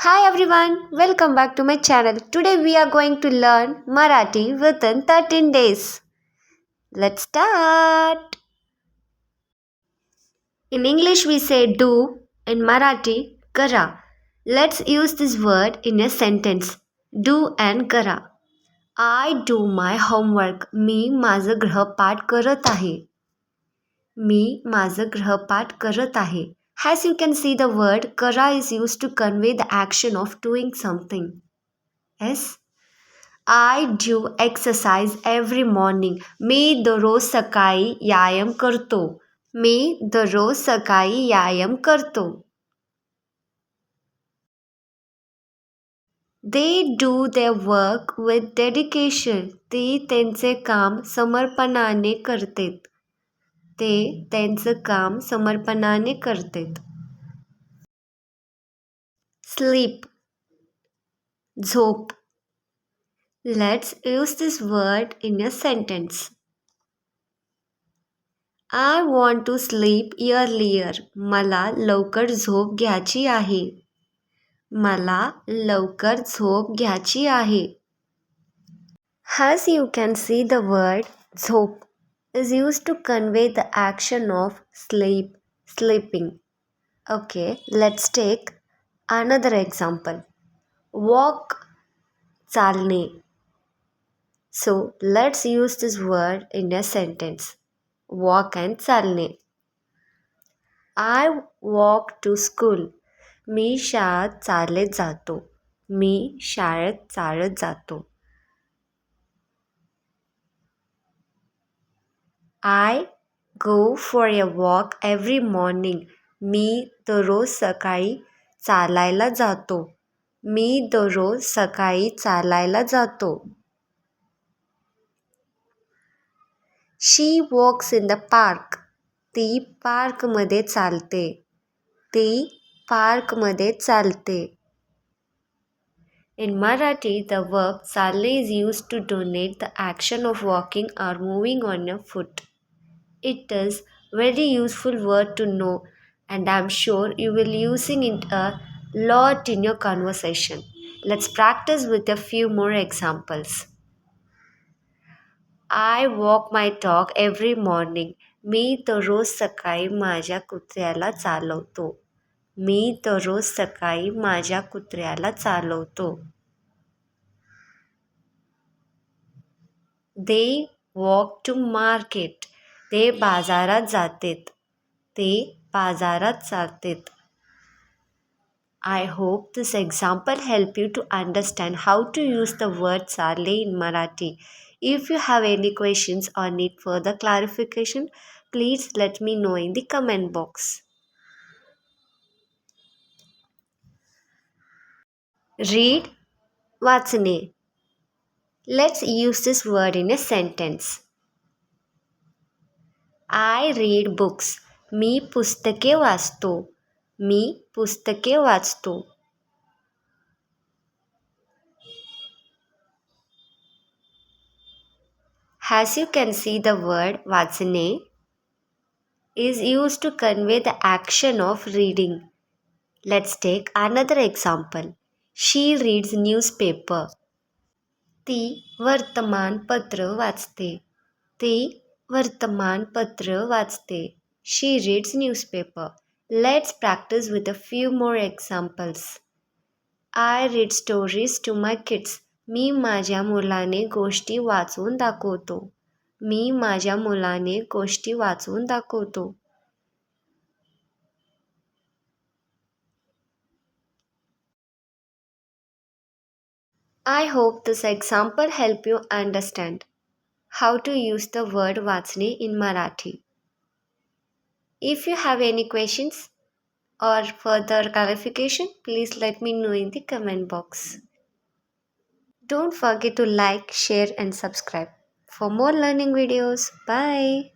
Hi everyone, welcome back to my channel. Today we are going to learn Marathi within 13 days. Let's start. In English we say do, in Marathi kara. Let's use this word in a sentence. Do and kara. I do my homework. मी माझं गृहपाठ करत आहे. मी माझं गृहपाठ करत आहे. As you can see, the word kara is used to convey the action of doing something. Yes. I do exercise every morning. मी दररोज सकाळी व्यायाम करतो. मी दररोज सकाळी व्यायाम करतो. They do their work with dedication. ते त्यांचे काम समर्पणाने करतात. ते त्यांचं काम समर्पणाने करतात. Sleep. झोप. Let's use this word in a sentence. I want to sleep earlier. मला लवकर झोप घ्यायची आहे. मला लवकर झोप घ्यायची आहे. As you can see, the word झोप is used to convey the action of sleeping. Okay, let's take another example. Walk, चालणे. So let's use this word in a sentence. Walk and चालणे. I walk to school. मी शाळेत चालत जातो. मी शाळेत चालत जातो. I go for a walk every morning. मी दररोज सकाळी चालायला जातो. मी दररोज सकाळी चालायला जातो. She walks in the park. ती पार्कमध्ये चालते. ती पार्कमध्ये चालते. In Marathi, the verb चालणे is used to denote the action of walking or moving on a foot. It is very useful word to know, and I'm sure you will using it a lot in your conversation. Let's practice with a few more examples. I walk my dog every morning. मी दररोज सकाळी माझ्या कुत्र्याला चालवतो. मी दररोज सकाळी माझ्या कुत्र्याला चालवतो. They walk to market. ते बाजारात जातात. ते बाजारात जातात. I hope this example help you to understand how to use the word चालणे in Marathi. If you have any questions or need further clarification, please let me know in the comment box. Read, वाचणे. Let's use this word in a sentence. I read books. मी पुस्तके वाचतो. मी पुस्तके वाचतो. As you can see, the word वाचणे is used to convey the action of reading. Let's take another example. She reads newspaper. ती वर्तमानपत्र वाचते. ती वर्तमानपत्र वाचते. She reads newspaper. Let's practice with a few more examples. I read stories to my kids. मी माझ्या मुलाने गोष्टी वाचून दाखवतो. मी माझ्या मुलाने गोष्टी वाचून दाखवतो. I hope this example help you understand how to use the word वाचणे in Marathi. If you have any questions or further clarification, please let me know in the comment box. Don't forget to like, share and subscribe for more learning videos. Bye.